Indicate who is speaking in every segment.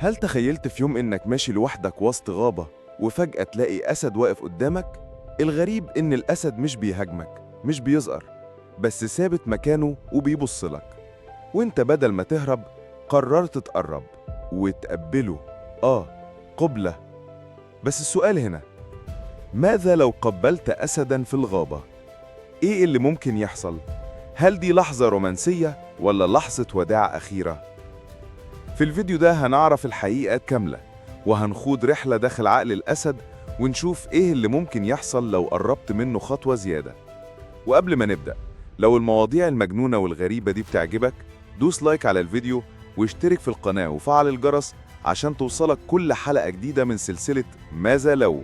Speaker 1: هل تخيلت في يوم إنك ماشي لوحدك وسط غابة وفجأة تلاقي أسد واقف قدامك؟ الغريب إن الأسد مش بيهاجمك، مش بيزقر، بس ثابت مكانه وبيبص لك. وإنت بدل ما تهرب قررت تقرب وتقبله. قبلة. بس السؤال هنا، ماذا لو قبلت أسداً في الغابة؟ إيه اللي ممكن يحصل؟ هل دي لحظة رومانسية ولا لحظة وداع أخيرة؟ في الفيديو ده هنعرف الحقيقة كاملة، وهنخوض رحلة داخل عقل الأسد ونشوف إيه اللي ممكن يحصل لو قربت منه خطوة زيادة. وقبل ما نبدأ، لو المواضيع المجنونة والغريبة دي بتعجبك، دوس لايك على الفيديو واشترك في القناة وفعل الجرس عشان توصلك كل حلقة جديدة من سلسلة ماذا لو،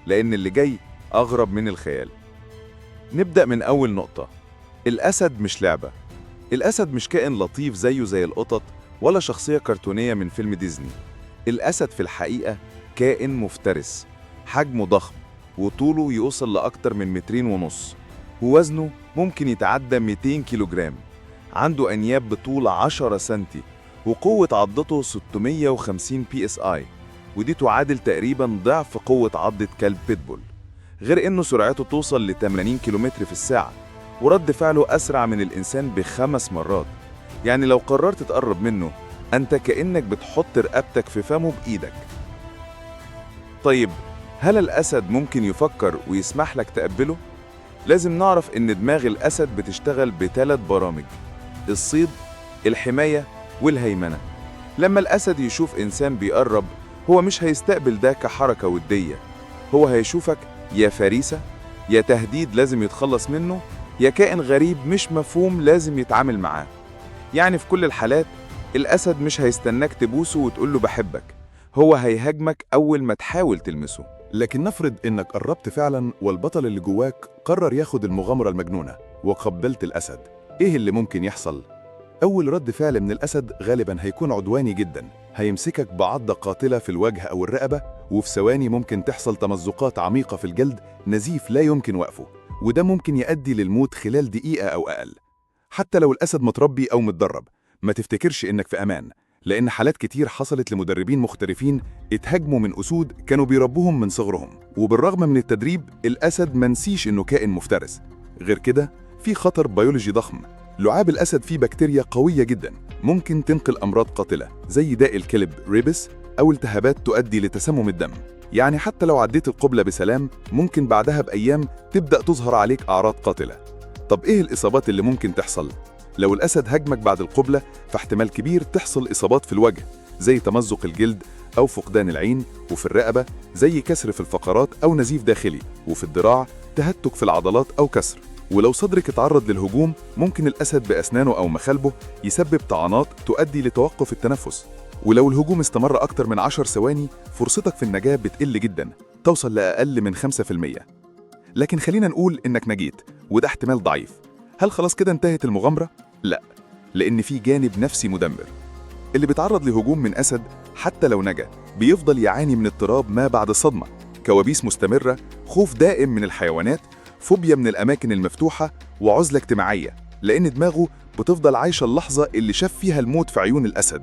Speaker 1: لأن اللي جاي أغرب من الخيال. نبدأ من أول نقطة. الأسد مش لعبة. الأسد مش كائن لطيف زيه زي القطط ولا شخصية كرتونية من فيلم ديزني. الأسد في الحقيقة كائن مفترس، حجمه ضخم وطوله يوصل لأكتر من 2.5 متر، ووزنه ممكن يتعدى 200 كيلوغرام. عنده أنياب بطول 10 سنتي، وقوة عضته 650 PSI، ودي تعادل تقريبا ضعف قوة عضة كلب بيتبول. غير إنه سرعته توصل ل 80 كيلومتر في الساعة، ورد فعله أسرع من الإنسان ب5 مرات. يعني لو قررت تقرب منه، أنت كأنك بتحط رقبتك في فمه بإيدك. طيب، هل الأسد ممكن يفكر ويسمح لك تقبله؟ لازم نعرف إن دماغ الأسد بتشتغل ب3 برامج: الصيد، الحماية، والهيمنة. لما الأسد يشوف إنسان بيقرب، هو مش هيستقبل ده كحركة ودية، هو هيشوفك يا فريسة، يا تهديد لازم يتخلص منه، يا كائن غريب مش مفهوم لازم يتعامل معاه. يعني في كل الحالات الأسد مش هيستناك تبوسه وتقوله بحبك، هو هيهاجمك أول ما تحاول تلمسه.
Speaker 2: لكن نفرض إنك قربت فعلاً والبطل اللي جواك قرر ياخد المغامرة المجنونة وقبلت الأسد، إيه اللي ممكن يحصل؟ أول رد فعل من الأسد غالباً هيكون عدواني جداً، هيمسكك بعضة قاتلة في الوجه أو الرقبة، وفي ثواني ممكن تحصل تمزقات عميقة في الجلد، نزيف لا يمكن وقفه، وده ممكن يؤدي للموت خلال دقيقة أو أقل. حتى لو الأسد متربي أو متدرب، ما تفتكرش إنك في أمان، لأن حالات كتير حصلت لمدربين محترفين اتهاجموا من أسود كانوا بيربوهم من صغرهم، وبالرغم من التدريب الأسد منسيش إنه كائن مفترس. غير كده، في خطر بيولوجي ضخم. لعاب الأسد فيه بكتيريا قوية جدا ممكن تنقل أمراض قاتلة زي داء الكلب ريبس أو التهابات تؤدي لتسمم الدم. يعني حتى لو عديت القبلة بسلام، ممكن بعدها بأيام تبدأ تظهر عليك أعراض قاتلة. طب إيه الإصابات اللي ممكن تحصل؟ لو الأسد هاجمك بعد القبلة، فاحتمال كبير تحصل إصابات في الوجه زي تمزق الجلد أو فقدان العين، وفي الرقبة زي كسر في الفقرات أو نزيف داخلي، وفي الذراع تهتك في العضلات أو كسر. ولو صدرك اتعرض للهجوم، ممكن الأسد بأسنانه أو مخالبه يسبب طعنات تؤدي لتوقف التنفس. ولو الهجوم استمر أكتر من 10 ثواني، فرصتك في النجاة بتقل جدا، توصل لأقل من 5%. لكن خلينا نقول إنك نجيت، وده احتمال ضعيف. هل خلاص كده انتهت المغامرة؟ لا، لأن في جانب نفسي مدمر. اللي بيتعرض لهجوم من أسد حتى لو نجا، بيفضل يعاني من اضطراب ما بعد الصدمة، كوابيس مستمرة، خوف دائم من الحيوانات، فوبيا من الأماكن المفتوحة، وعزلة اجتماعية، لأن دماغه بتفضل عايشة اللحظة اللي شاف فيها الموت في عيون الأسد.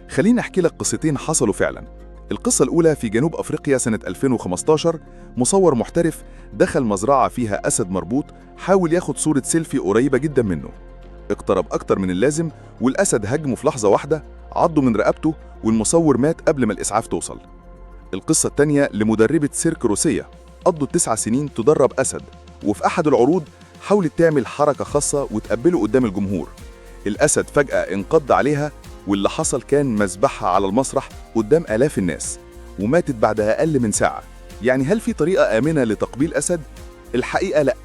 Speaker 2: خليني أحكي لك قصتين حصلوا فعلا. القصة الأولى في جنوب أفريقيا سنة 2015. مصور محترف دخل مزرعة فيها أسد مربوط، حاول ياخد صورة سيلفي قريبة جدا منه. اقترب أكتر من اللازم، والأسد هجمه في لحظة واحدة، عضه من رقبته، والمصور مات قبل ما الإسعاف توصل. القصة التانية لمدربة سيرك روسية قضت 9 سنين تدرب أسد، وفي أحد العروض حاولت تعمل حركة خاصة وتقبله قدام الجمهور. الأسد فجأة انقض عليها، واللي حصل كان مذبحها على المسرح قدام آلاف الناس، وماتت بعدها أقل من ساعة. يعني هل في طريقة آمنة لتقبيل أسد؟ الحقيقة لأ،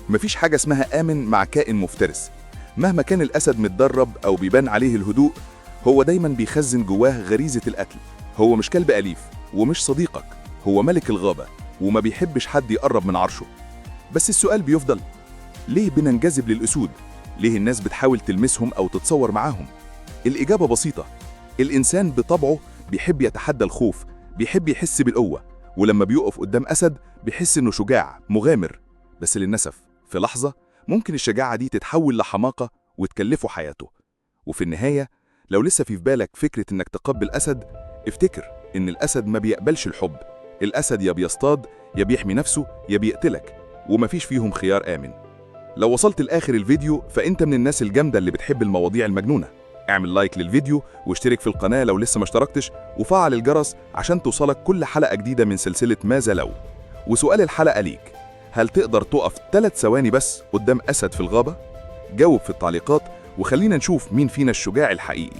Speaker 2: مفيش حاجة اسمها آمن مع كائن مفترس. مهما كان الأسد متدرب أو بيبان عليه الهدوء، هو دايما بيخزن جواه غريزة القتل. هو مش كلب أليف ومش صديقك، هو ملك الغابة وما بيحبش حد يقرب من عرشه. بس السؤال بيفضل، ليه بننجذب للأسود؟ ليه الناس بتحاول تلمسهم أو تتصور معاهم؟ الإجابة بسيطة، الإنسان بطبعه بيحب يتحدى الخوف، بيحب يحس بالقوة، ولما بيقف قدام أسد بيحس إنه شجاع مغامر. بس للأسف في لحظة ممكن الشجاعة دي تتحول لحماقة وتكلفه حياته. وفي النهاية، لو لسه في بالك فكرة إنك تقبل أسد، افتكر إن الأسد ما بيقبلش الحب. الأسد يا بيصطاد يا بيحمي نفسه يا بيقتلك، ومفيش فيهم خيار آمن. لو وصلت لآخر الفيديو فأنت من الناس الجامدة اللي بتحب المواضيع المجنونة. اعمل لايك للفيديو واشترك في القناة لو لسه ما اشتركتش، وفعل الجرس عشان توصلك كل حلقة جديدة من سلسلة ماذا لو. وسؤال الحلقة ليك: هل تقدر تقف 3 ثواني بس قدام أسد في الغابة؟ جاوب في التعليقات وخلينا نشوف مين فينا الشجاع الحقيقي.